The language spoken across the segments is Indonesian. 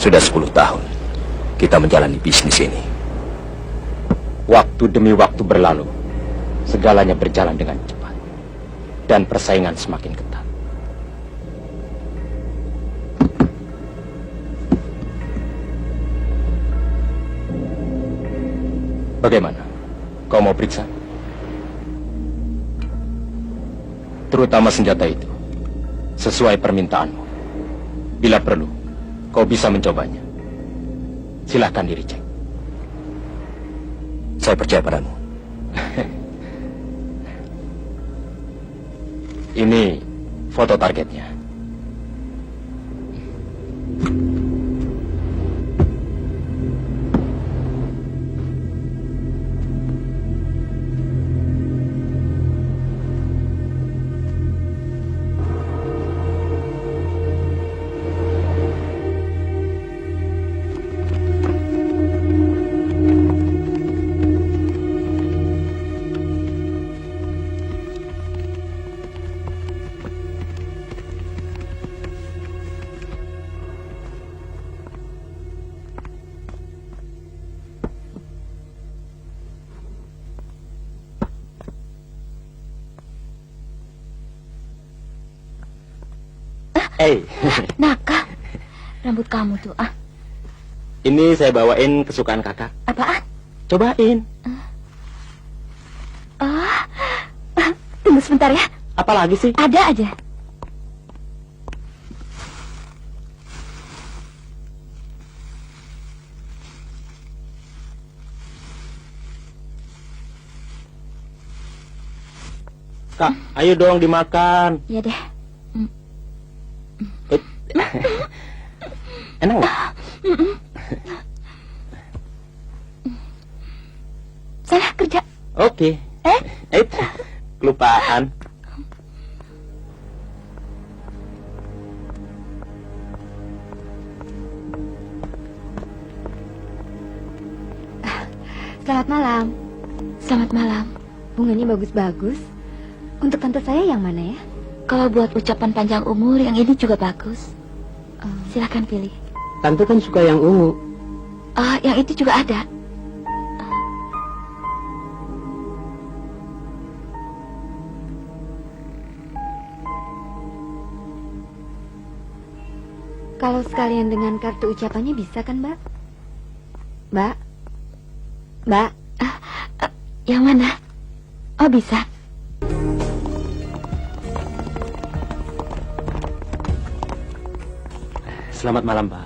Sudah 10 tahun kita menjalani bisnis ini. Waktu demi waktu berlalu, segalanya berjalan dengan cepat. Dan persaingan semakin ketat. Bagaimana? Kau mau periksa? Terutama senjata itu. Sesuai permintaanmu. Bila perlu, kau bisa mencobanya. Silahkan dicek. Saya percaya padamu. Ini foto targetnya. Naka, rambut kamu tuh, Ini saya bawain kesukaan kakak. Apaan? Cobain. Tunggu sebentar ya. Apa lagi sih? Ada aja. Kak, ayo dong dimakan. Iya deh. Enak nggak? Sana kerja. Oke. Kelupaan. Selamat malam. Selamat malam. Bunganya bagus-bagus. Untuk tante saya yang mana ya? Kalau buat ucapan panjang umur, yang ini juga bagus. Silakan pilih. Tante kan suka yang ungu. Yang itu juga ada. Kalau sekalian dengan kartu ucapannya bisa kan, Mbak? Mbak? Mbak? Yang mana? Oh, bisa. Selamat malam, Pak.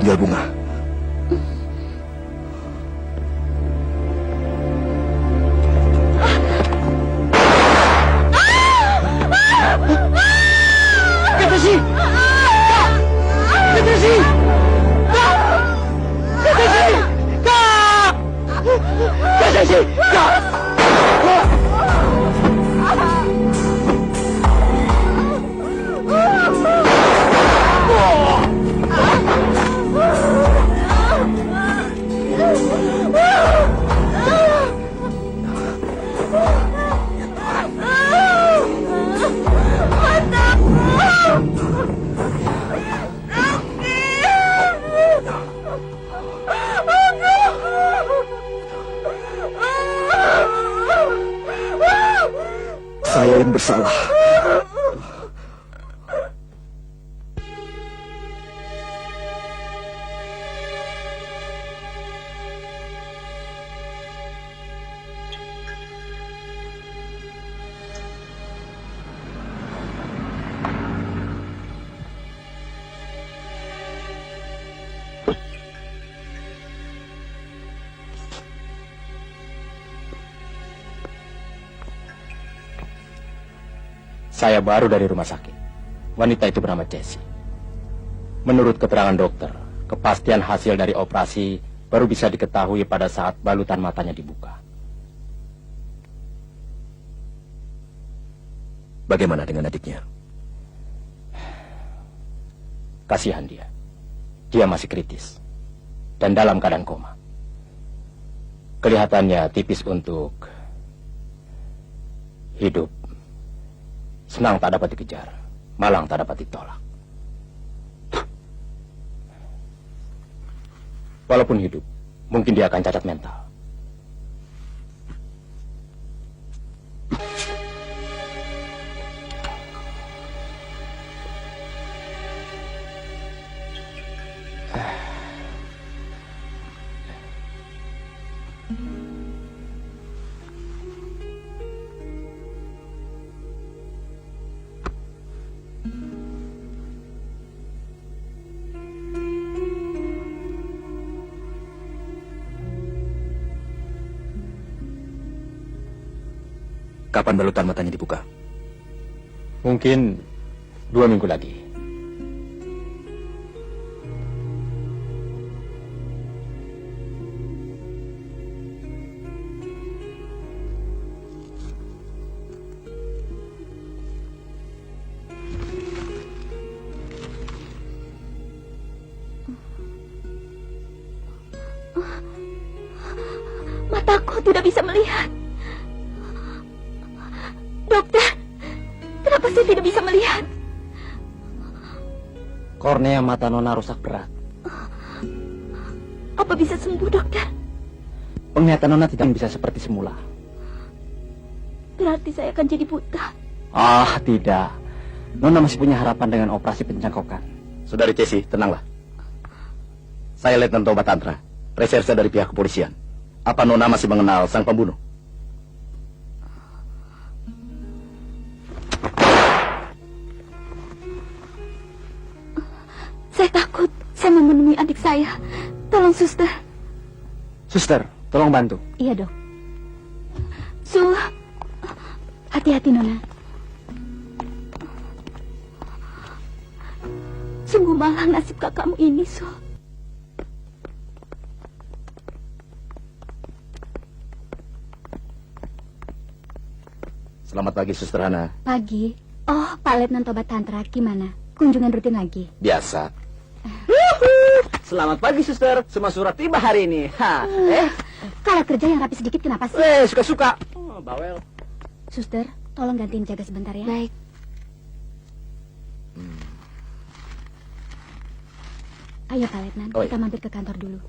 tinggal bunga. Saya yang bersalah. Saya baru dari rumah sakit. Wanita itu bernama Jessie. Menurut keterangan dokter, kepastian hasil dari operasi baru bisa diketahui pada saat balutan matanya dibuka. Bagaimana dengan adiknya? Kasihan dia. Dia masih kritis. Dan dalam keadaan koma. Kelihatannya tipis untuk hidup. Senang tak dapat dikejar, malang tak dapat ditolak. Walaupun hidup, mungkin dia akan cacat mental. Kapan balutan matanya dibuka? Mungkin 2 minggu lagi. Mataku tidak bisa melihat. Dokter, kenapa saya tidak bisa melihat? Kornea mata Nona rusak berat. Apa bisa sembuh, dokter? Penglihatan Nona tidak bisa seperti semula. Berarti saya akan jadi buta. Ah, tidak. Nona masih punya harapan dengan operasi pencangkokan. Saudari Jessie, tenanglah. Saya Letnan Toba Tantra, reserse dari pihak kepolisian. Apa Nona masih mengenal sang pembunuh? Saya takut. Saya mau menemui adik saya. Tolong, suster. Suster, tolong bantu. Iya, dok. Hati-hati, Nona. Sungguh malang nasib kakakmu ini, Su. Selamat pagi, Suster Hana. Pagi. Oh, Pak Letnan Toba Tantra, gimana? Kunjungan rutin lagi? Biasa. Selamat pagi, suster. Semua surat tiba hari ini. Kalau kerja yang rapi sedikit kenapa sih? Suka-suka. Oh, bawel. Suster, tolong gantiin jaga sebentar ya. Baik. Ayo Pak Letnan, Oh, iya. kita mampir ke kantor dulu.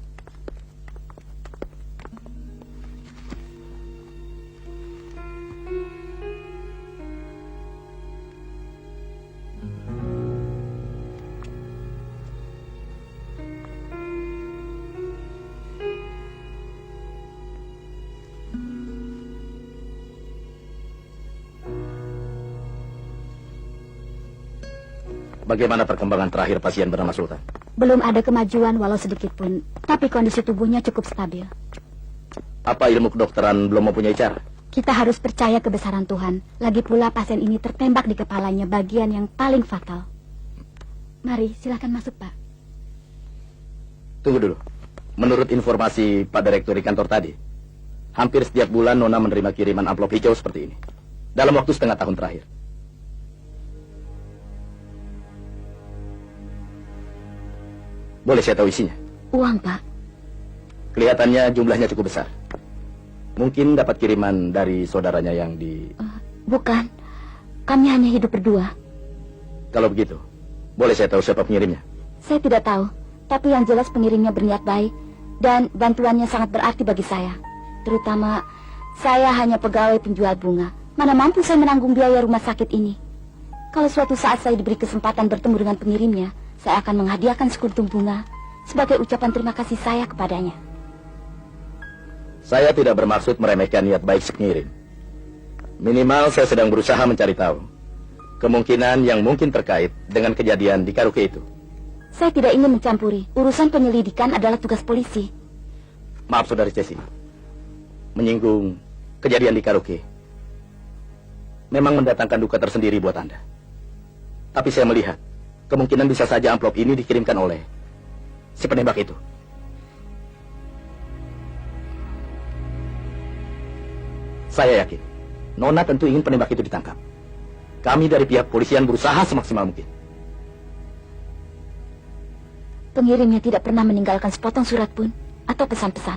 Bagaimana perkembangan terakhir pasien bernama Sultan? Belum ada kemajuan walau sedikit pun, tapi kondisi tubuhnya cukup stabil. Apa ilmu kedokteran belum mempunyai cara? Kita harus percaya kebesaran Tuhan. Lagi pula pasien ini tertembak di kepalanya bagian yang paling fatal. Mari, silakan masuk, Pak. Tunggu dulu. Menurut informasi Pak Direktur di kantor tadi, hampir setiap bulan Nona menerima kiriman amplop hijau seperti ini. Dalam waktu setengah tahun terakhir. Boleh saya tahu isinya? Uang, Pak. Kelihatannya jumlahnya cukup besar. Mungkin dapat kiriman dari saudaranya yang di... Bukan. Kami hanya hidup berdua. Kalau begitu, boleh saya tahu siapa pengirimnya? Saya tidak tahu. Tapi yang jelas pengirimnya berniat baik. Dan bantuannya sangat berarti bagi saya. Terutama, saya hanya pegawai penjual bunga. Mana mampu saya menanggung biaya rumah sakit ini. Kalau suatu saat saya diberi kesempatan bertemu dengan pengirimnya, saya akan menghadiahkan sekuntum bunga sebagai ucapan terima kasih saya kepadanya. Saya tidak bermaksud meremehkan niat baik si pengirim. Minimal saya sedang berusaha mencari tahu kemungkinan yang mungkin terkait dengan kejadian di karaoke itu. Saya tidak ingin mencampuri. Urusan penyelidikan adalah tugas polisi. Maaf, Saudari Cesi. Menyinggung kejadian di karaoke memang mendatangkan duka tersendiri buat Anda. Tapi saya melihat kemungkinan bisa saja amplop ini dikirimkan oleh si penembak itu. Saya yakin Nona tentu ingin penembak itu ditangkap. Kami dari pihak polisian berusaha semaksimal mungkin. Pengirimnya tidak pernah meninggalkan sepotong surat pun atau pesan-pesan.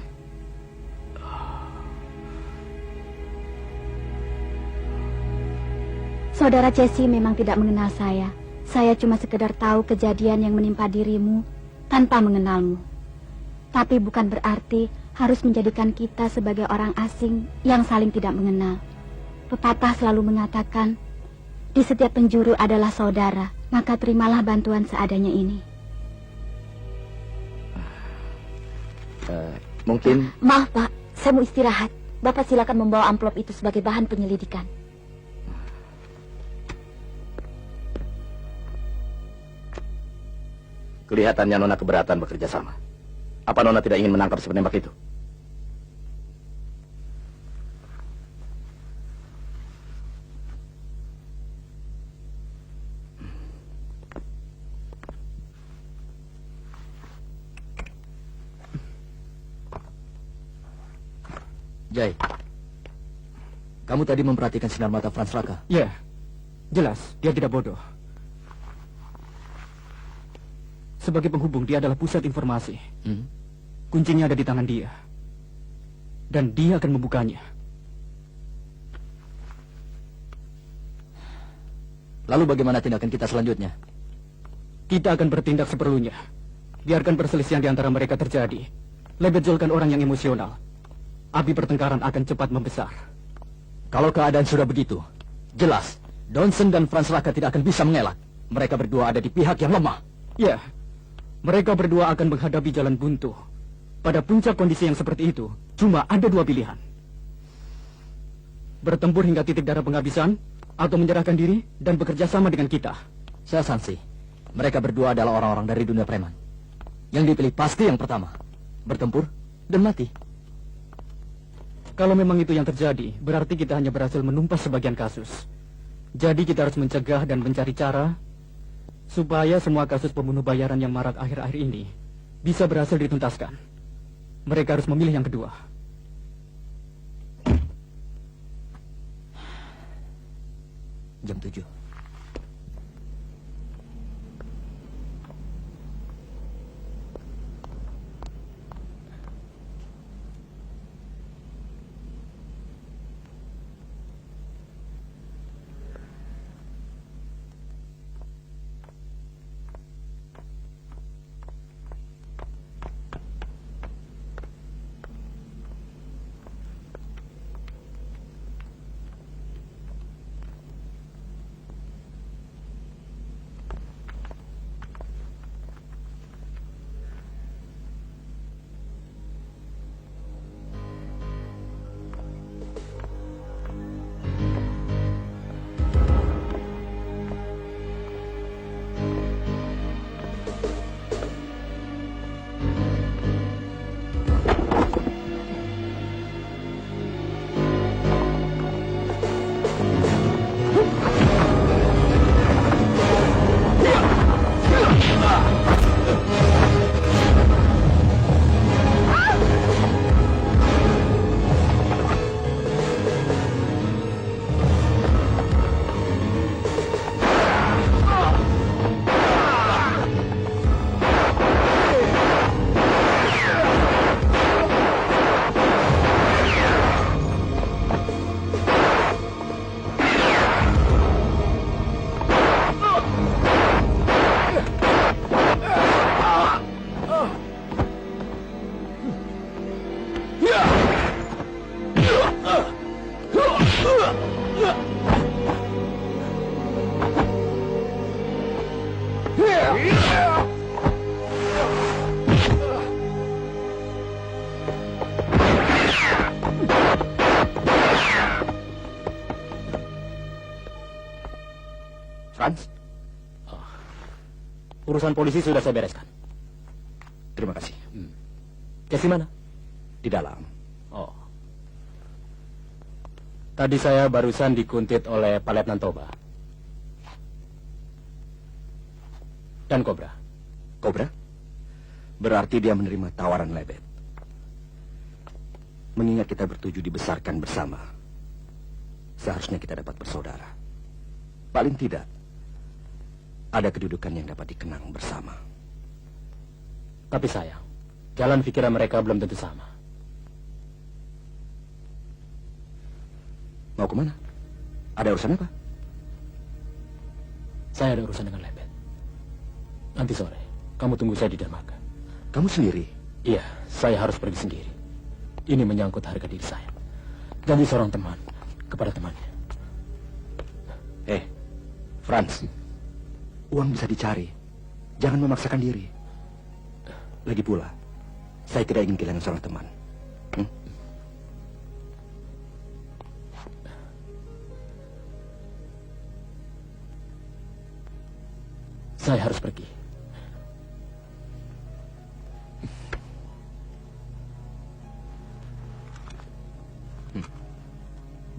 Saudara Jesse memang tidak mengenal saya. Saya cuma sekedar tahu kejadian yang menimpa dirimu tanpa mengenalmu. Tapi bukan berarti harus menjadikan kita sebagai orang asing yang saling tidak mengenal. Pepatah selalu mengatakan, di setiap penjuru adalah saudara, maka terimalah bantuan seadanya ini. Mungkin... Maaf, Pak. Saya mau istirahat. Bapak silakan membawa amplop itu sebagai bahan penyelidikan. Kelihatannya Nona keberatan bekerja sama. Apa Nona tidak ingin menangkap si penembak itu? Jai, kamu tadi memperhatikan sinar mata Franz Raka? Ya, jelas dia tidak bodoh. Sebagai penghubung, dia adalah pusat informasi. Kuncinya ada di tangan dia. Dan dia akan membukanya. Lalu bagaimana tindakan kita selanjutnya? Kita akan bertindak seperlunya. Biarkan perselisihan di antara mereka terjadi. Lebetjolkan orang yang emosional. Api pertengkaran akan cepat membesar. Kalau keadaan sudah begitu, jelas Donson dan Franz Raka tidak akan bisa mengelak. Mereka berdua ada di pihak yang lemah. Ya, mereka berdua akan menghadapi jalan buntu. Pada puncak kondisi yang seperti itu, cuma ada dua pilihan. Bertempur hingga titik darah penghabisan, atau menyerahkan diri dan bekerja sama dengan kita. Saya sanksi, mereka berdua adalah orang-orang dari dunia preman. Yang dipilih pasti yang pertama, bertempur dan mati. Kalau memang itu yang terjadi, berarti kita hanya berhasil menumpas sebagian kasus. Jadi kita harus mencegah dan mencari cara supaya semua kasus pembunuh bayaran yang marak akhir-akhir ini bisa berhasil dituntaskan. Mereka harus memilih yang kedua. Jam 7. Franz, Urusan polisi sudah saya bereskan. terima kasih. Casey mana? Di dalam. Oh. Tadi saya barusan dikuntit oleh Pak Letnan Toba. Dan Cobra. Cobra? Berarti dia menerima tawaran Lebet. Mengingat kita bertujuh dibesarkan bersama, seharusnya kita dapat bersaudara. Paling tidak, ada kedudukan yang dapat dikenang bersama. Tapi sayang, jalan pikiran mereka belum tentu sama. Mau kemana? Ada urusan apa? Saya ada urusan dengan Lebet. Nanti sore, kamu tunggu saya di dermaga. Kamu sendiri? Iya, saya harus pergi sendiri. Ini menyangkut harga diri saya. Janji seorang teman kepada temannya. Franz, uang bisa dicari. Jangan memaksakan diri. Lagi pula, saya tidak ingin kehilangan seorang teman. Saya harus pergi.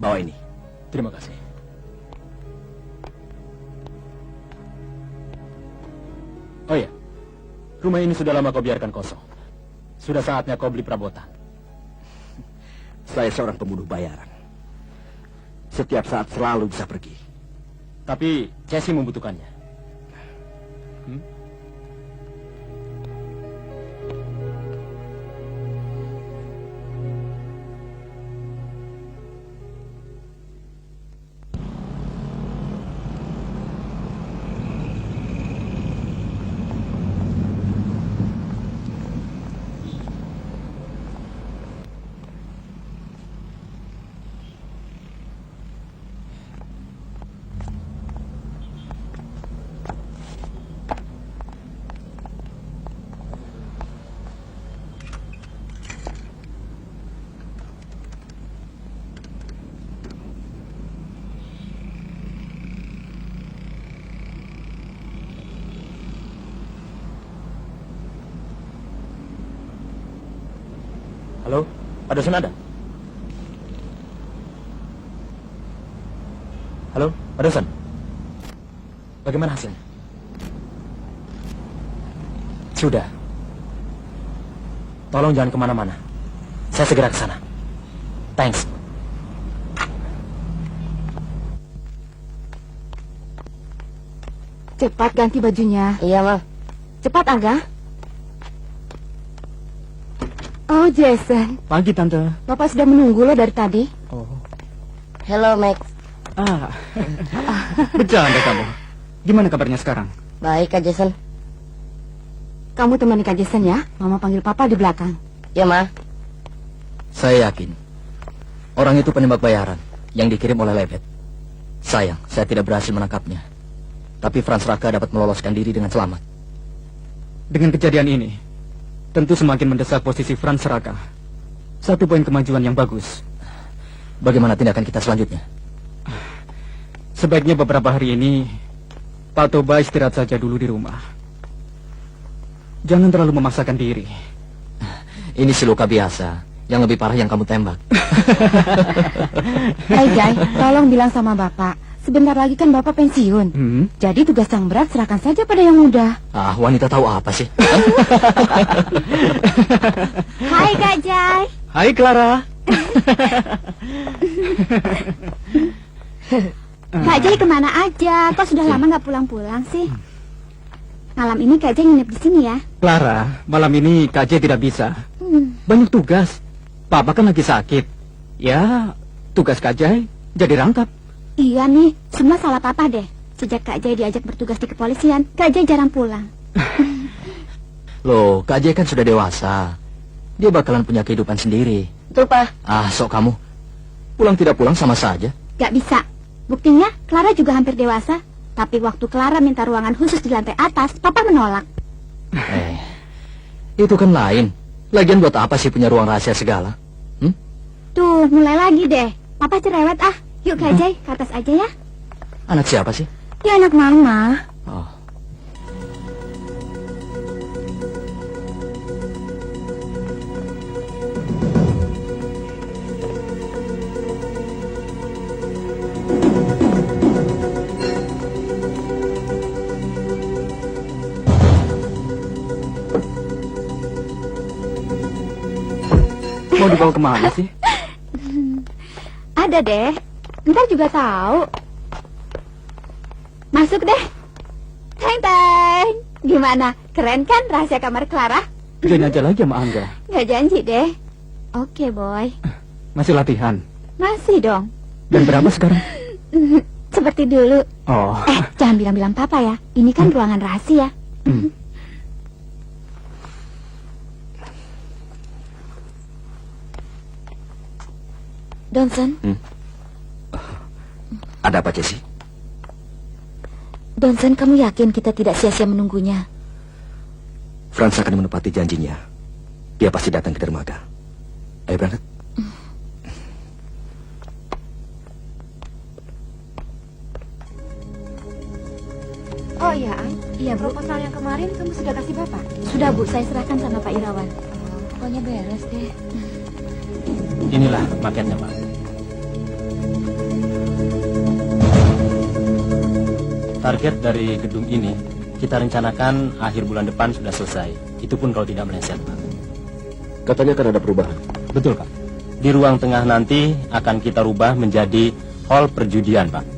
Bawa ini. Terima kasih. Oh iya, rumah ini sudah lama kau biarkan kosong. Sudah saatnya kau beli perabotan. Saya seorang pembunuh bayaran. Setiap saat selalu bisa pergi. Tapi Casey membutuhkannya. Halo, Pak Dosen ada? Halo, Pak Dosen. Bagaimana hasilnya? Sudah. Tolong jangan kemana-mana. Saya segera ke sana. Thanks. Cepat ganti bajunya. Iya, Ma. Cepat, Aga. Oh, Jason. Pagi, Tante. Bapak sudah menunggu lo dari tadi. Oh. Hello, Max. Bercanda kamu. Gimana kabarnya sekarang? Baik, Kak Jason. Kamu temani Kak Jason ya. Mama panggil Papa di belakang. Ya, Ma. Saya yakin orang itu penembak bayaran yang dikirim oleh Lebet. Sayang, saya tidak berhasil menangkapnya. Tapi Franz Raka dapat meloloskan diri dengan selamat. Dengan kejadian ini, tentu semakin mendesak posisi Franz Raka. Satu poin kemajuan yang bagus. Bagaimana tindakan kita selanjutnya? Sebaiknya beberapa hari ini Pak Toba istirahat saja dulu di rumah. Jangan terlalu memaksakan diri. Ini si luka biasa. Yang lebih parah yang kamu tembak. Hai, Jai. Tolong bilang sama Bapak. Sebentar lagi kan Bapak pensiun. Jadi tugas yang berat serahkan saja pada yang muda. Ah, wanita tahu apa sih? Hai Kak Jai. Hai Clara. Kak Jai kemana aja? Kok sudah lama nggak pulang-pulang sih? Malam ini Kak Jai nginep di sini ya? Clara, malam ini Kak Jai tidak bisa. Banyak tugas. Papa kan lagi sakit. Ya, tugas Kak Jai jadi rangkap. Iya nih, semua salah Papa deh. Sejak Kak Jai diajak bertugas di kepolisian, Kak Jai jarang pulang. Loh, Kak Jai kan sudah dewasa. Dia bakalan punya kehidupan sendiri. Betul, Pak. Ah, sok kamu. Pulang tidak pulang sama saja. Gak bisa. Buktinya, Clara juga hampir dewasa. Tapi waktu Clara minta ruangan khusus di lantai atas, Papa menolak. Itu kan lain. Lagian buat apa sih punya ruang rahasia segala? Tuh, mulai lagi deh. Papa cerewet ah. Yuk Kak Jai, ke atas aja ya. Anak siapa sih? Dia anak mama. Oh. Mau dibawa kemana sih? Ada deh. Ntar juga tahu. Masuk deh. Teng teng. Gimana? Keren kan rahasia kamar Clara? Join aja lagi sama Angga. Nggak janji deh. Oke, boy. Masih latihan. Masih dong. Dan berapa sekarang? Seperti dulu. Oh. Jangan bilang-bilang papa ya. Ini kan ruangan rahasia. Donson, Ada apa, Jessie? Donson, kamu yakin kita tidak sia-sia menunggunya? Franz akan menepati janjinya. Dia pasti datang ke dermaga. Ayo berangkat. Oh iya, An. Iya, proposal yang kemarin kamu sudah kasih Bapak? Sudah, Bu. Saya serahkan sama Pak Irawan. Pokoknya beres deh. Inilah maketnya, Pak. Target dari gedung ini kita rencanakan akhir bulan depan sudah selesai. Itu pun kalau tidak meleset, Pak. Katanya kan ada perubahan. Betul, Pak. Di ruang tengah nanti akan kita rubah menjadi hall perjudian, Pak.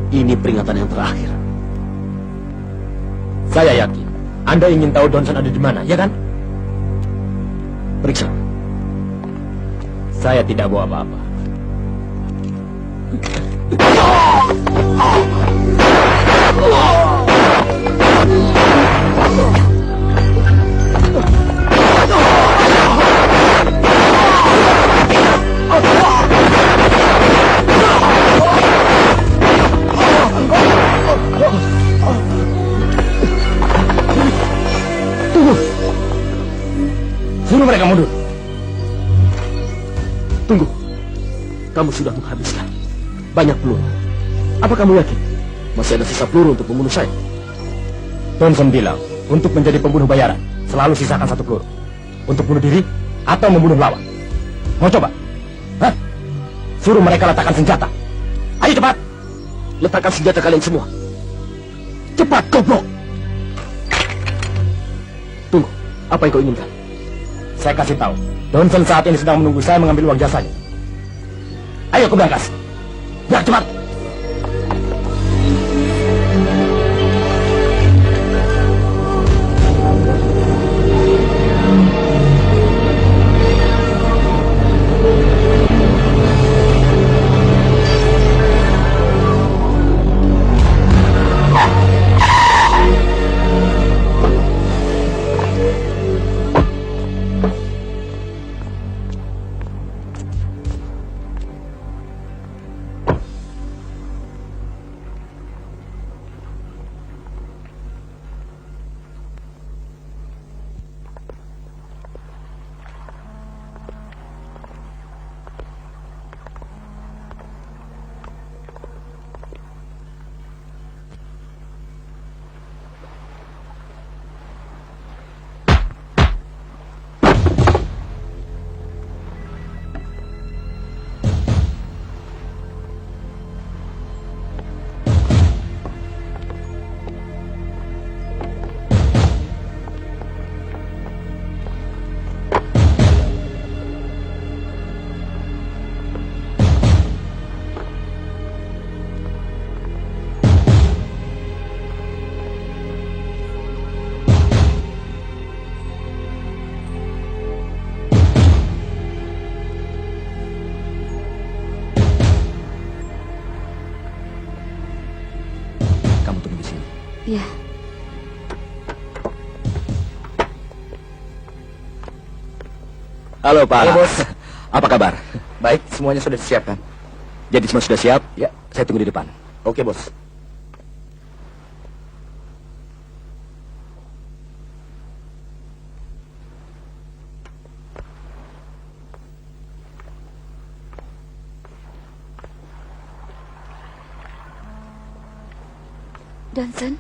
Ini peringatan yang terakhir. Saya yakin Anda ingin tahu Donson ada di mana, ya kan? Periksa. Saya tidak bawa apa-apa. Suruh mereka mundur. Tunggu. Kamu sudah menghabiskan banyak peluru. Apa kamu yakin masih ada sisa peluru untuk membunuh saya? Donson bilang, untuk menjadi pembunuh bayaran, selalu sisakan satu peluru. Untuk bunuh diri atau membunuh lawan. Mau coba? Hah? Suruh mereka letakkan senjata. Ayo cepat. Letakkan senjata kalian semua. Cepat, goblok. Tunggu, apa yang kau inginkan? Saya kasih tahu, Donson saat ini sedang menunggu saya mengambil uang jasanya. Ayo ke berangkas. Ya, cepat. Ya, Halo Pak. Halo, Bos. Apa kabar? Baik, semuanya sudah disiapkan. Jadi semua sudah siap? Ya, saya tunggu di depan. Oke bos. Johnson,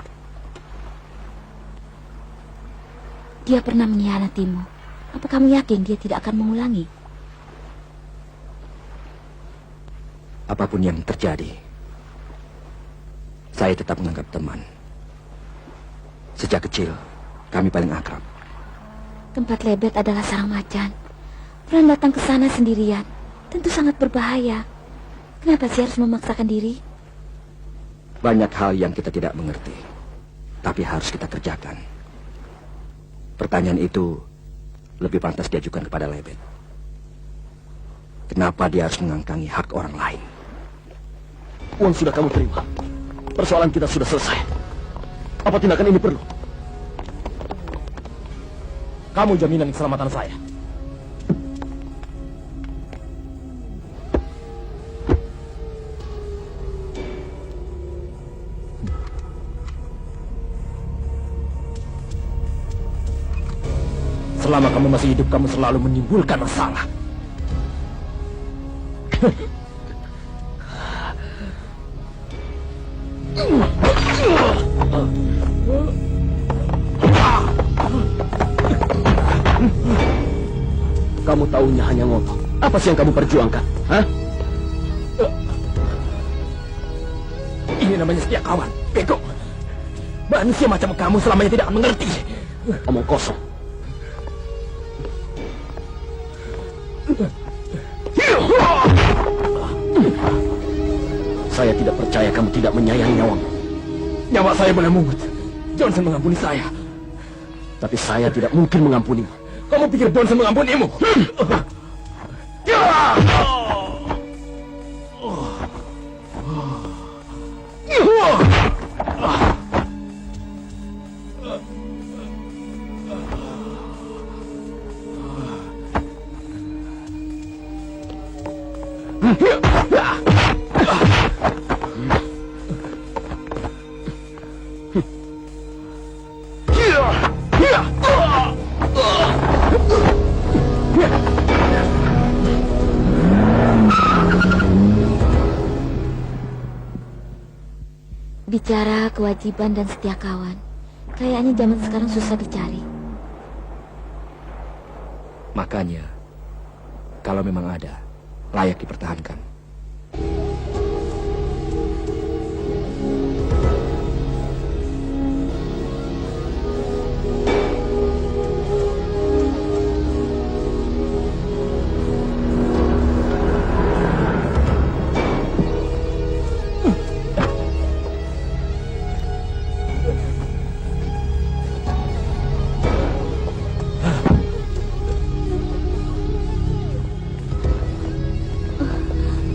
dia pernah mengkhianatimu. Apa kamu yakin dia tidak akan mengulangi? Apapun yang terjadi, saya tetap menganggap teman. Sejak kecil, kami paling akrab. Tempat Lebet adalah sarang macan. Fran datang ke sana sendirian. Tentu sangat berbahaya. Kenapa sih harus memaksakan diri? Banyak hal yang kita tidak mengerti, tapi harus kita kerjakan. Pertanyaan itu lebih pantas diajukan kepada Lebet. Kenapa dia harus mengangkangi hak orang lain? Uang sudah kamu terima. Persoalan kita sudah selesai. Apa tindakan ini perlu? Kamu jaminan keselamatan saya. Selama kamu masih hidup, kamu selalu menimbulkan masalah. Kamu tahunya hanya ngomong. Apa sih yang kamu perjuangkan? Hah? Ini namanya setia kawan, bego. Manusia macam kamu selamanya tidak akan mengerti. Omong kosong. Saya tidak percaya kamu tidak menyayangi nyawamu. Nyawa saya boleh mungut. Johnson mengampuni saya. Tapi saya tidak mungkin mengampunimu. Kamu pikir Johnson mengampunimu? Bicara kewajiban dan setia kawan, kayaknya zaman sekarang susah dicari. Makanya, kalau memang ada, layak dipertahankan.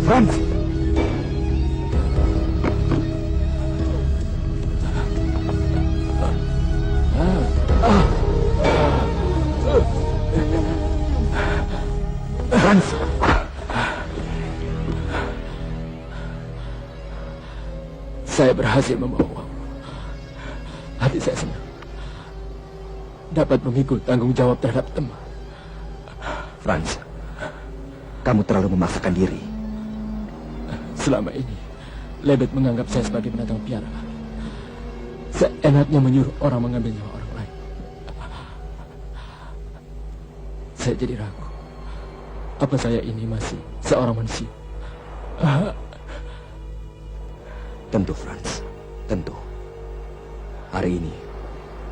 Franz! Franz! Saya berhasil membawa uang. Hati saya senang. Dapat memikul tanggung jawab terhadap teman. Franz, kamu terlalu memaksakan diri. Selama ini, Lebet menganggap saya sebagai binatang piaraan. Seenaknya menyuruh orang mengambil nyawa orang lain. Saya jadi ragu. Apa saya ini masih seorang manusia? Tentu, Franz. Tentu. Hari ini,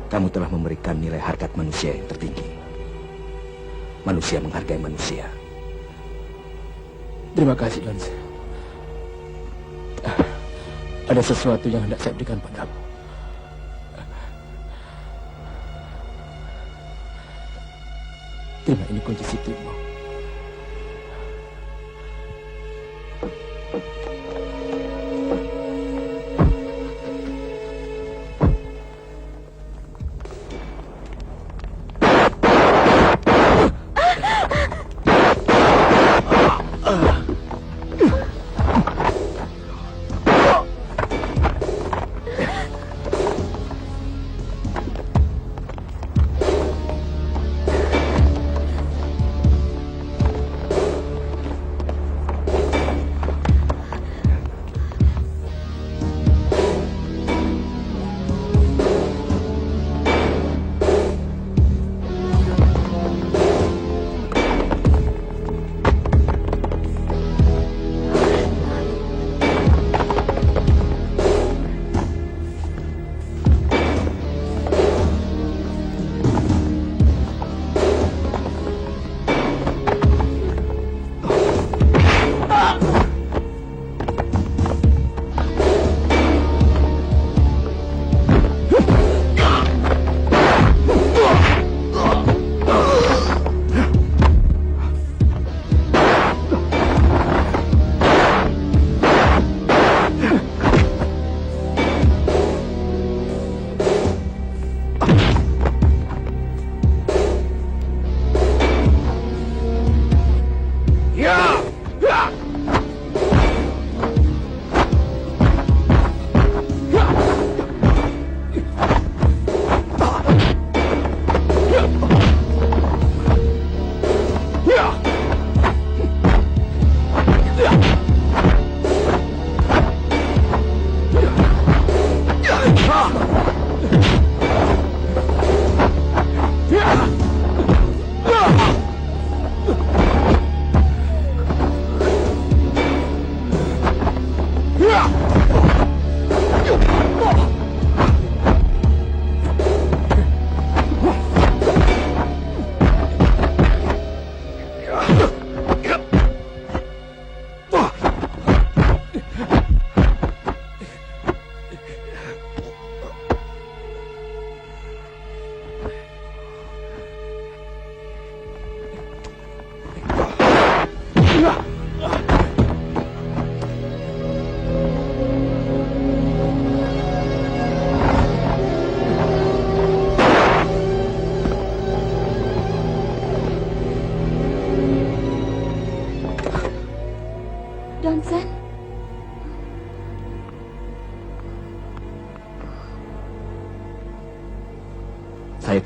kamu telah memberikan nilai harkat manusia yang tertinggi. Manusia menghargai manusia. Terima kasih, Johnson. Ada sesuatu yang hendak saya berikan padamu. Terima ini kunci sitrimu.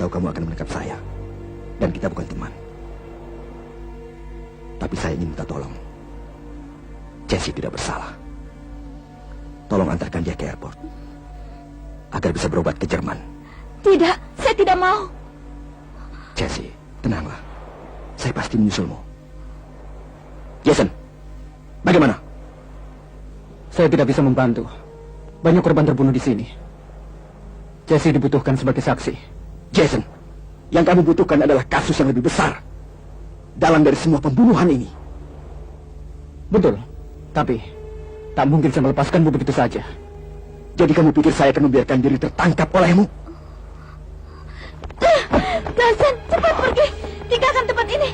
tahu kamu akan menangkap saya. Dan kita bukan teman. Tapi saya ingin minta tolong. Jesse tidak bersalah. Tolong antarkan dia ke airport. Agar bisa berobat ke Jerman. Tidak, saya tidak mau. Jesse, tenanglah. Saya pasti menyusulmu. Jason, bagaimana? Saya tidak bisa membantu. Banyak korban terbunuh di sini. Jesse dibutuhkan sebagai saksi. Jason, yang kamu butuhkan adalah kasus yang lebih besar. Dalam dari semua pembunuhan ini. Betul, tapi tak mungkin saya melepaskanmu begitu saja. Jadi kamu pikir saya akan membiarkan diri tertangkap olehmu? Gasan, cepat pergi. Tinggalkan tempat ini.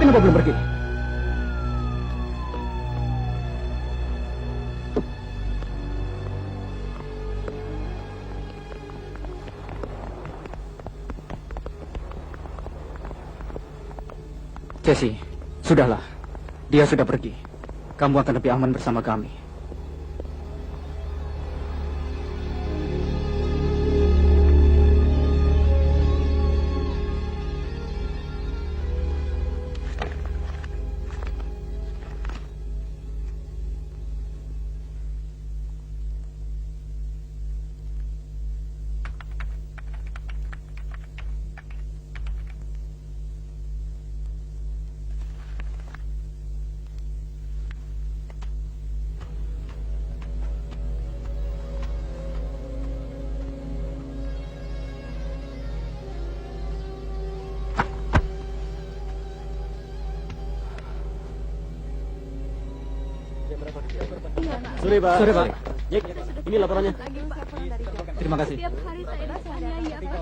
Kenapa belum pergi? Jesse, sudahlah. Dia sudah pergi. Kamu akan lebih aman bersama kami. Sore, Pak. Sore, Pak. Ini laporannya. Terima kasih. Tidak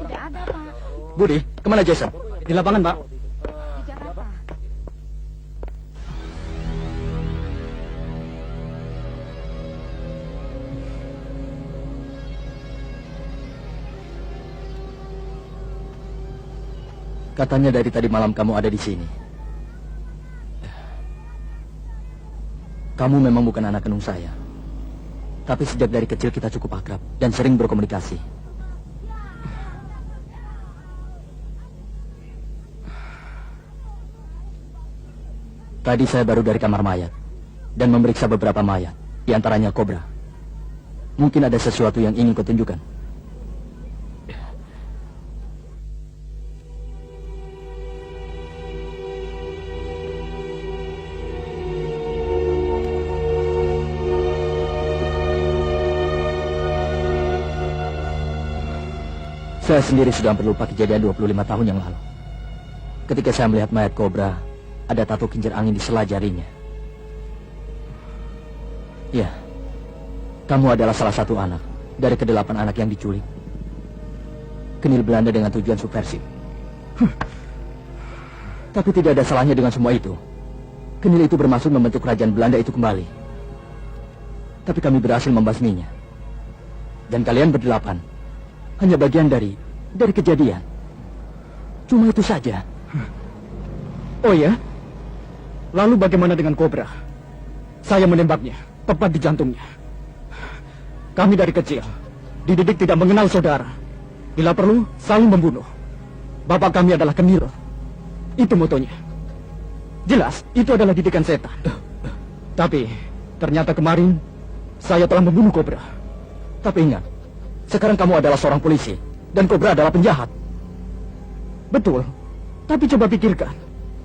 ada, Pak. Budi, kemana Jason? Di lapangan, Pak. Di Jakarta. Katanya dari tadi malam kamu ada di sini. Kamu memang bukan anak kandung saya. Tapi sejak dari kecil kita cukup akrab dan sering berkomunikasi. Tadi saya baru dari kamar mayat dan memeriksa beberapa mayat, di antaranya Cobra. Mungkin ada sesuatu yang ingin kau tunjukkan. Saya sendiri sudah berlupa kejadian 25 tahun yang lalu. Ketika saya melihat mayat Cobra, ada tato kincir angin di sela jarinya. Ya, kamu adalah salah satu anak dari ke-8 anak yang diculik. Kenil Belanda dengan tujuan subversif. Tapi tidak ada salahnya dengan semua itu. Kenil itu bermaksud membentuk kerajaan Belanda itu kembali. Tapi kami berhasil membasminya. Dan kalian berdelapan hanya bagian dari kejadian. Cuma itu saja. Oh ya? Lalu bagaimana dengan Cobra? Saya menembaknya, tepat di jantungnya. Kami dari kecil dididik tidak mengenal saudara. Bila perlu, saling membunuh. Bapak kami adalah Kenil. Itu motonya. Jelas, itu adalah didikan setan. Tapi, ternyata kemarin, saya telah membunuh Cobra. Tapi ingat, sekarang kamu adalah seorang polisi, dan Cobra adalah penjahat. Betul, tapi coba pikirkan.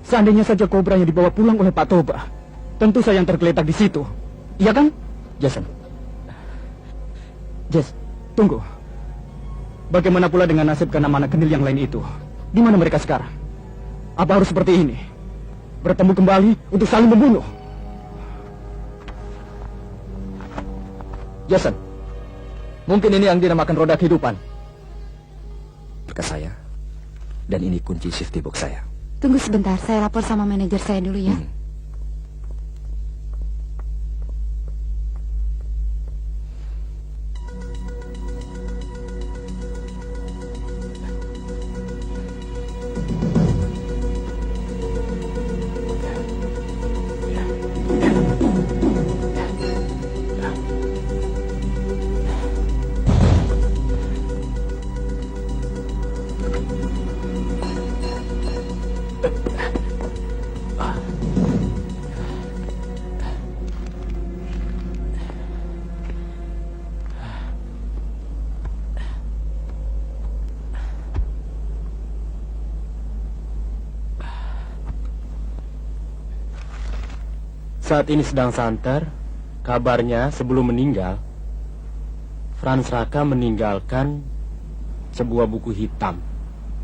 Seandainya saja Cobra yang dibawa pulang oleh Pak Toba, tentu saya yang tergeletak di situ. Iya kan? Jason. Jess, tunggu. Bagaimana pula dengan nasib keenam anak Kenil yang lain itu? Di mana mereka sekarang? Apa harus seperti ini? Bertemu kembali untuk saling membunuh? Jason, mungkin ini yang dinamakan roda kehidupan. Berkas saya. Dan ini kunci safety box saya. Tunggu sebentar, saya lapor sama manajer saya dulu ya. Saat ini sedang santer. Kabarnya sebelum meninggal, Franz Raka meninggalkan sebuah buku hitam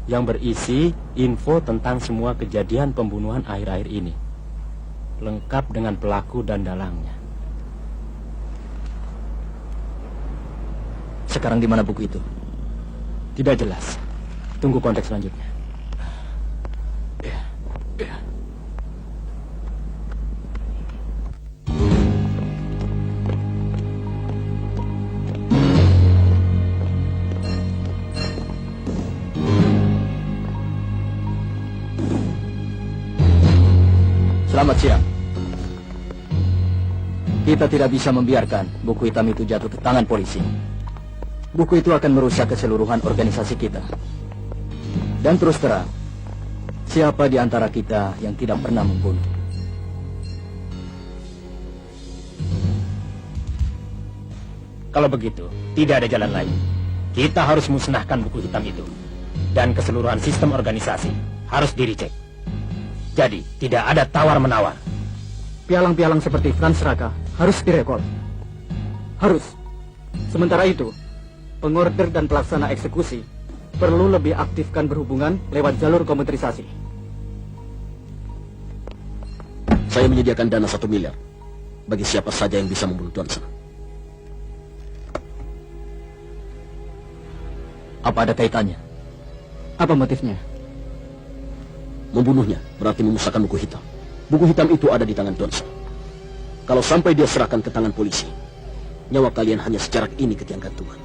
yang berisi info tentang semua kejadian pembunuhan akhir-akhir ini, lengkap dengan pelaku dan dalangnya. Sekarang di mana buku itu? Tidak jelas. Tunggu konteks selanjutnya. Selamat siang. Kita tidak bisa membiarkan buku hitam itu jatuh ke tangan polisi. Buku itu akan merusak keseluruhan organisasi kita. Dan terus terang, siapa di antara kita yang tidak pernah membunuh? Kalau begitu, tidak ada jalan lain. Kita harus musnahkan buku hitam itu. Dan keseluruhan sistem organisasi harus diricek. Jadi, tidak ada tawar-menawar. Pialang-pialang seperti Franz Raka harus direkod. Harus. Sementara itu, pengorder dan pelaksana eksekusi perlu lebih aktifkan berhubungan lewat jalur komputerisasi. Saya menyediakan dana 1 miliar bagi siapa saja yang bisa membunuh Johnson. Apa ada kaitannya? Apa motifnya? Membunuhnya berarti memusnahkan buku hitam. Buku hitam itu ada di tangan Johnson. Kalau sampai dia serahkan ke tangan polisi, nyawa kalian hanya sejarak ini ke tiang gantungan.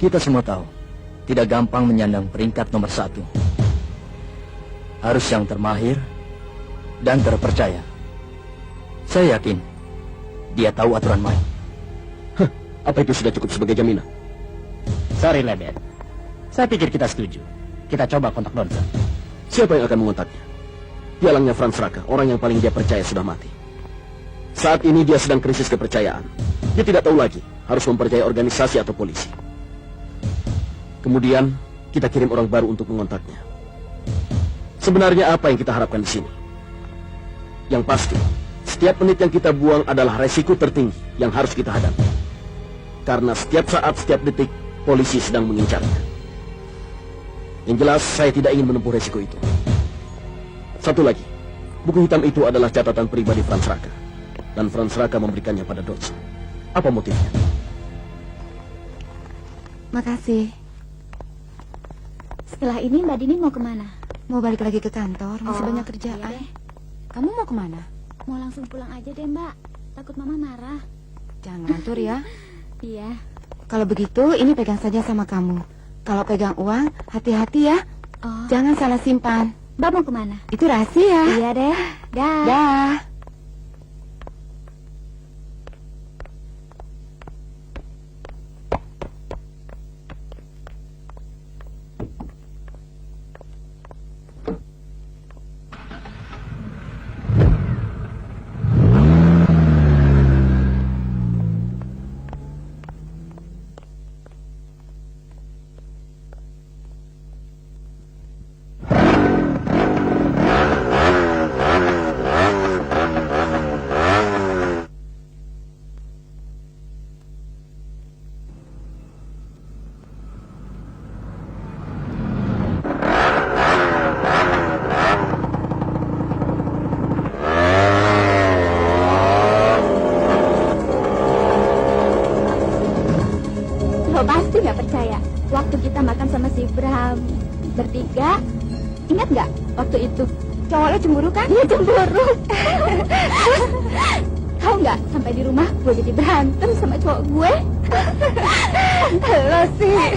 Kita semua tahu, tidak gampang menyandang peringkat nomor 1. Harus yang termahir dan terpercaya. Saya yakin dia tahu aturan main. Apa itu sudah cukup sebagai jaminan? Sorry, Lebet. Saya pikir kita setuju. Kita coba kontak Johnson. Siapa yang akan mengontaknya? Pialangnya Franz Raka, orang yang paling dia percaya sudah mati. Saat ini dia sedang krisis kepercayaan. Dia tidak tahu lagi harus mempercayai organisasi atau polisi. Kemudian kita kirim orang baru untuk mengontaknya. Sebenarnya apa yang kita harapkan di sini? Yang pasti, setiap menit yang kita buang adalah resiko tertinggi yang harus kita hadapi. Karena setiap saat, setiap detik, polisi sedang mengincarnya. Yang jelas, saya tidak ingin menempuh resiko itu. Satu lagi, buku hitam itu adalah catatan pribadi Franz Raka. Dan Franz Raka memberikannya pada Johnson. Apa motifnya? Makasih. Setelah ini Mbak Dini mau kemana? Mau balik lagi ke kantor, masih Oh, banyak kerjaan. iya deh. Kamu mau kemana? Mau langsung pulang aja deh Mbak. Takut Mama marah. Jangan ngantur ya. Iya. Kalau begitu, ini pegang saja sama kamu. Kalau pegang uang, hati-hati ya. Oh, Jangan salah simpan. Mbak mau kemana? Itu rahasia. Iya deh. Dah. Dah. Lo pasti nggak percaya. Waktu kita makan sama si Bram bertiga, ingat nggak waktu itu? Cowok lo cemburu kan? Dia cemburu. Tahu nggak, sampai di rumah gue jadi berantem sama cowok gue. Lo sih.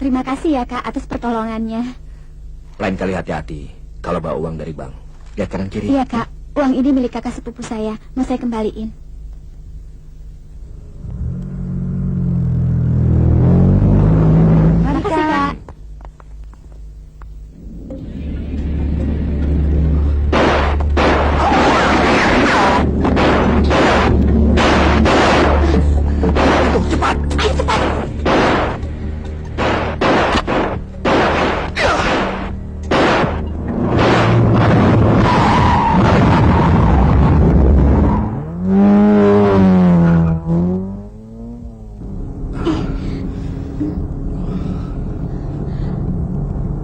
Terima kasih ya Kak atas pertolongannya. Lain kali hati-hati kalau bawa uang dari bank. Lihat kanan kiri. Iya Kak, uang ini milik kakak sepupu saya. Mau saya kembaliin. Mari, Makasih Kak.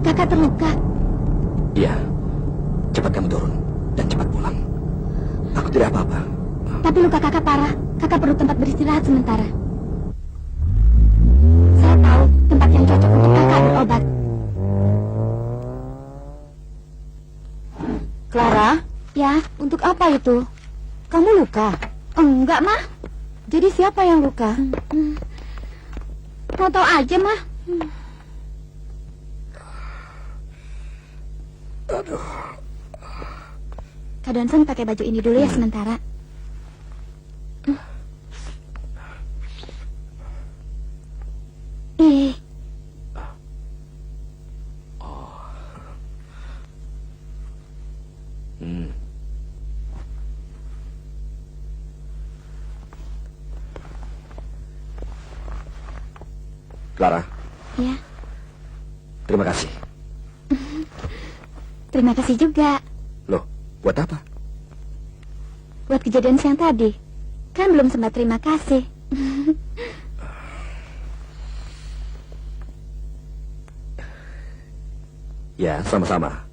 Kakak terluka. Iya. Cepat kamu turun dan cepat pulang. Aku tidak apa-apa. Tapi luka kakak parah. Kakak perlu tempat beristirahat sementara. Saya tahu tempat yang cocok untuk kakak berobat. Clara, Ya, untuk apa itu? Kamu luka? enggak mah. Jadi siapa yang luka? Mau tahu aja mah. Kak Donson pakai baju ini dulu ya sementara. Eh, Hmm. Clara, ya. terima kasih. Terima kasih juga Loh, buat apa? buat kejadian siang tadi. Kan belum sempat terima kasih. Ya, sama-sama.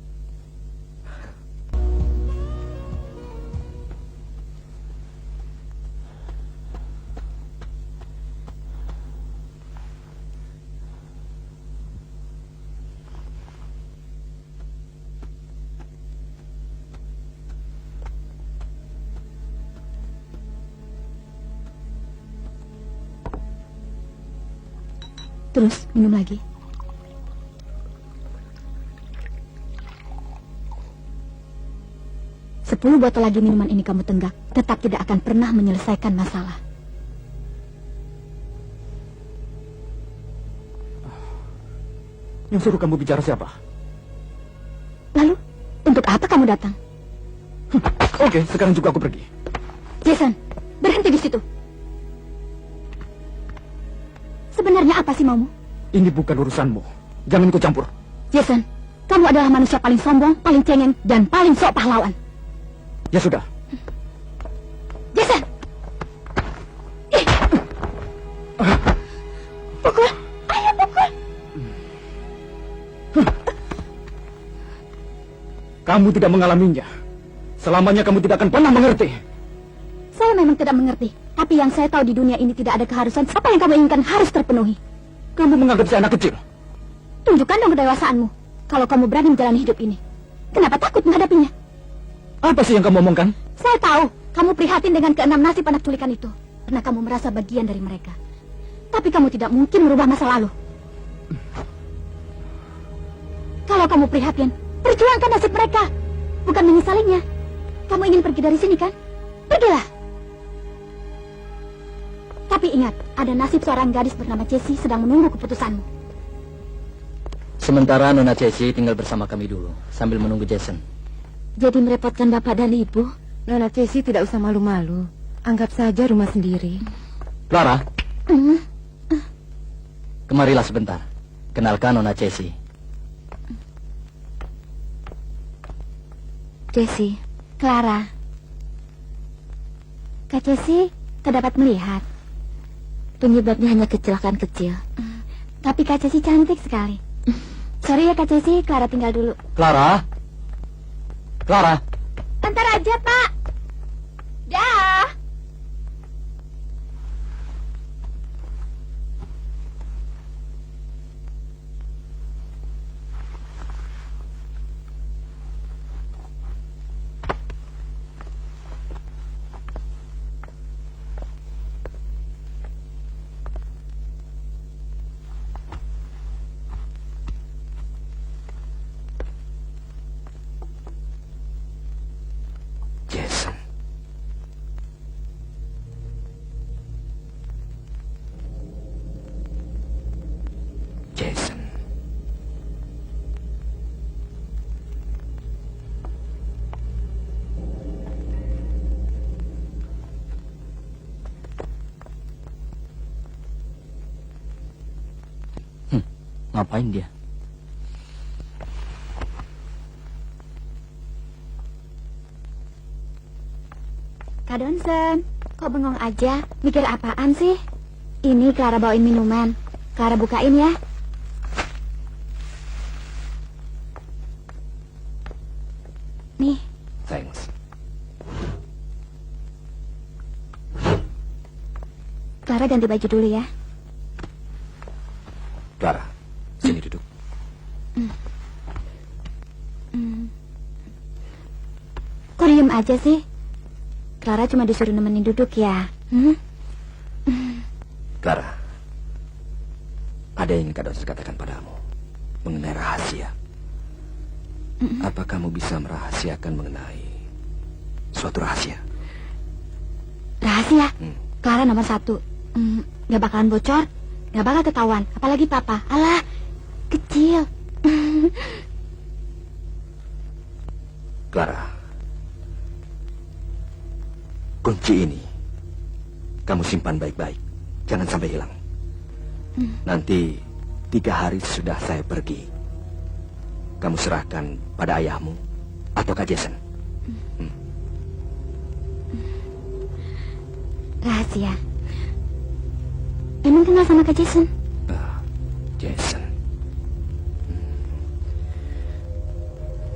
Terus minum lagi. Sepuluh botol lagi minuman ini kamu tenggak, tetap tidak akan pernah menyelesaikan masalah. Yang suruh kamu bicara siapa? Lalu, untuk apa kamu datang? Oke, sekarang juga aku pergi. Jason, berhenti di situ. Sebenarnya apa sih maumu? Ini bukan urusanmu. Jangan ikut campur. Jason, kamu adalah manusia paling sombong, paling cengeng, dan paling sok pahlawan. Ya sudah. Jason! Ih! Pukul! Ayo pukul! Kamu tidak mengalaminya. Selamanya kamu tidak akan pernah mengerti. Saya memang tidak mengerti. Tapi yang saya tahu di dunia ini tidak ada keharusan. Apa yang kamu inginkan harus terpenuhi. Kamu menganggap saya anak kecil. Tunjukkan dong kedewasaanmu. Kalau kamu berani menjalani hidup ini. Kenapa takut menghadapinya? Apa sih yang kamu omongkan? Saya tahu kamu prihatin dengan keenam nasib anak culikan itu. Karena kamu merasa bagian dari mereka. Tapi kamu tidak mungkin merubah masa lalu. Kalau kamu prihatin, perjuangkan nasib mereka. Bukan menyesalinya. Kamu ingin pergi dari sini kan? Pergilah. Tapi ingat, ada nasib seorang gadis bernama Jessie sedang menunggu keputusanmu. Sementara Nona Ceci tinggal bersama kami dulu, sambil menunggu Jason. Jadi merepotkan bapak dan ibu. Nona Ceci tidak usah malu-malu. Anggap saja rumah sendiri. Clara, kemarilah sebentar. Kenalkan Nona Ceci. Jessie, Clara. Kak Jessie, tak dapat melihat. Penyebabnya hanya kecelakaan kecil. Tapi Kak Jessie cantik sekali. Sorry ya Kak Jessie, Clara tinggal dulu. Clara? Clara? Antar aja, Pak. Dah. Ngapain dia? Kak Donsen, kok bengong aja? Mikir apaan sih? Ini Clara bawain minuman. Clara bukain ya. Nih, Thanks. Clara ganti baju dulu ya. Clara, sini duduk. Kok diem aja sih? Clara cuma disuruh nemenin duduk ya. Clara, ada yang ingin Kak Donsen katakan padamu mengenai rahasia. Apa kamu bisa merahasiakan mengenai suatu rahasia? Rahasia? Clara nomor 1. Gak bakalan bocor, gak bakal ketahuan. Apalagi papa. Alah, kecil. Clara, kunci ini kamu simpan baik-baik. Jangan sampai hilang. Nanti 3 hari sesudah saya pergi, kamu serahkan pada ayahmu atau Kak Jason. Rahasia. Emang kenal sama Kak Jason? Jason.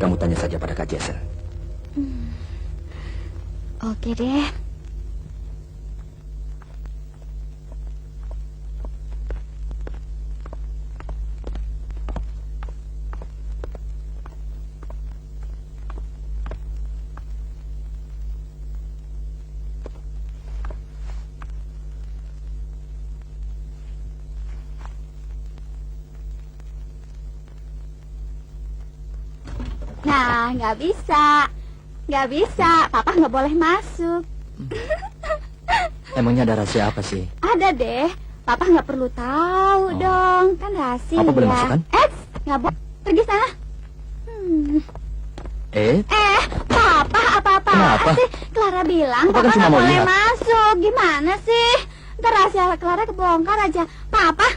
Kamu tanya saja pada Kak Jason. Oke deh. Nah, nggak bisa. Nggak bisa. Papa nggak boleh masuk. Emangnya ada rahasia apa sih? Ada deh. Papa nggak perlu tahu dong. Kan rahasia. Papa boleh masuk kan? Nggak boleh. Pergi sana. Papa apa-apa Kenapa? sih? Clara bilang Papa kan Papa cuma nggak mau boleh lihat. masuk. Gimana sih? Ntar rahasia Clara kebongkar aja. Papa.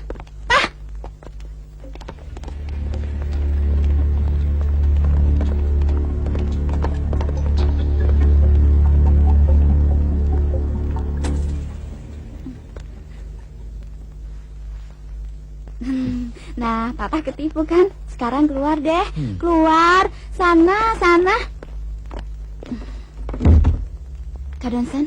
Nah, Papa ketipu kan? Sekarang keluar deh. Keluar. Sana. Kak Donsen.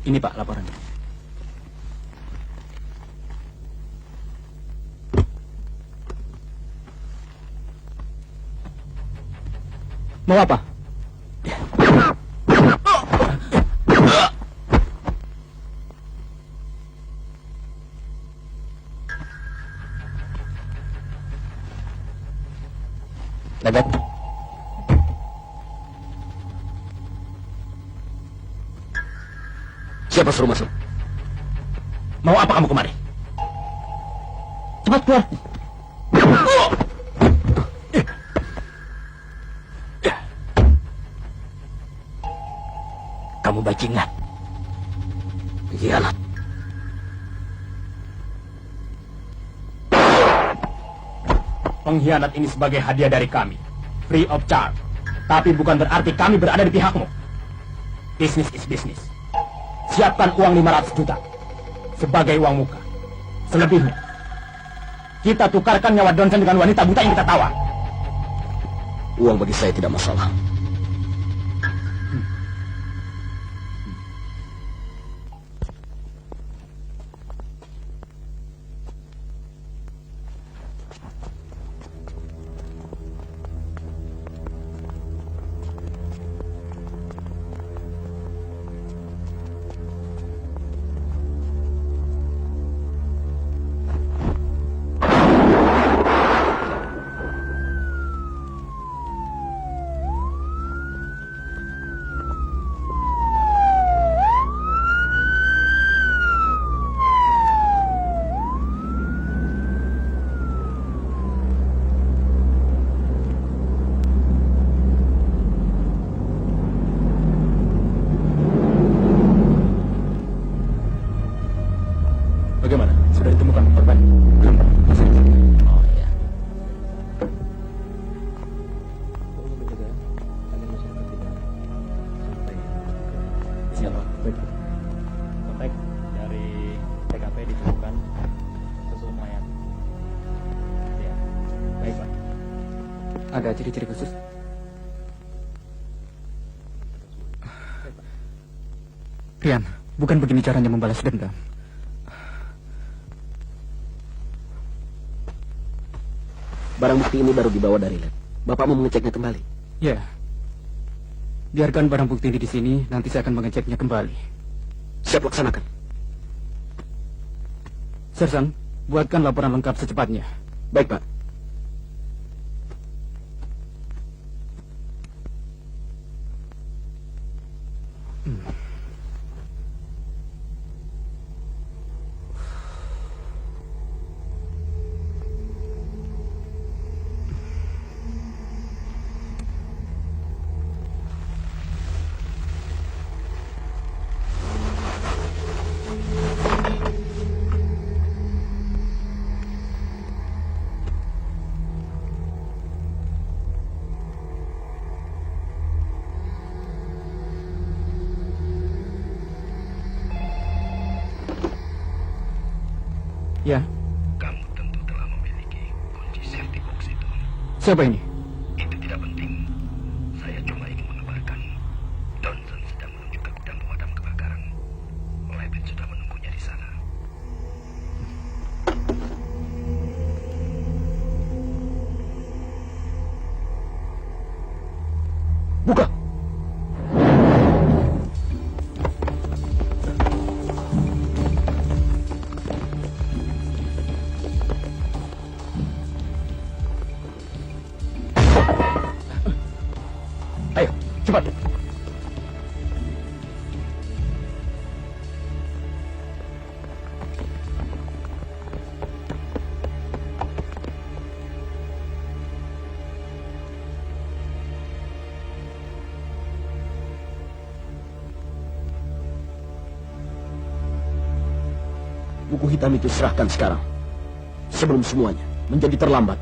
Ini Pak laporan. Mau apa? Nebet. Siapa suruh masuk? Mau apa kamu kemari? Cepat keluar. Kamu bajingan. Iyalah. Pengkhianat ini sebagai hadiah dari kami. Free of charge. Tapi bukan berarti kami berada di pihakmu. Business is business. Siapkan uang 500 juta. Sebagai uang muka. Selebihnya, kita tukarkan nyawa Johnson dengan wanita buta yang kita tawar. Uang bagi saya tidak masalah. Bagaimana? Sudah ditemukan korban? Belum, Pak. Masih di sini. Oh ya. Siapa? Baik. Kontak dari TKP ditemukan sesuatu mayat. Ya, baik Pak. Ada ciri-ciri khusus? Rian, bukan begini caranya membalas dendam. Barang bukti ini baru dibawa dari lab. Bapak mau mengeceknya kembali. Ya. Biarkan barang bukti ini di sini, nanti saya akan mengeceknya kembali. Siap laksanakan. Sersan, buatkan laporan lengkap secepatnya. Baik, Pak. Ya. Kamu tentu telah memiliki kunci safety box itu. Siapa ini? Itu tidak penting. Saya cuma ingin mengabarkan Johnson sedang menuju ke gudang pemadam kebakaran. Levin sudah menunggunya di sana. Buka! Ayo, cepat. Buku hitam itu serahkan sekarang. Sebelum semuanya menjadi terlambat.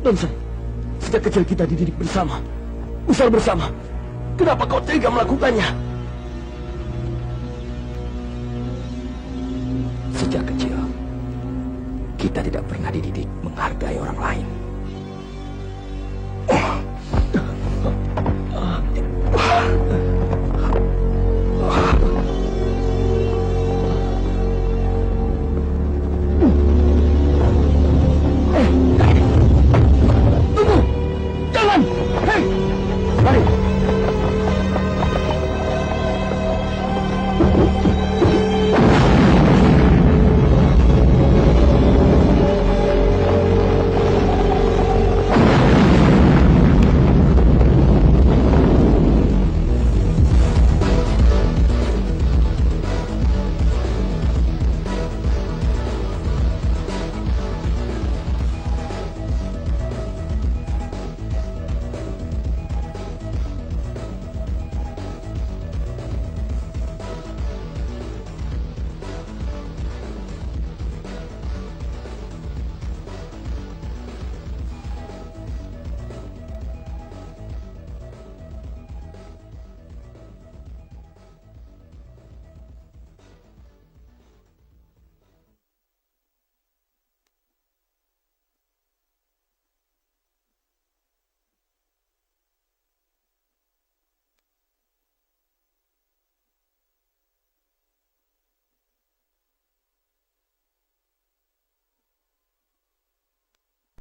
Johnson, sejak kecil kita dididik bersama, besar bersama. Kenapa kau tega melakukannya? Sejak kecil, kita tidak pernah dididik menghargai orang lain.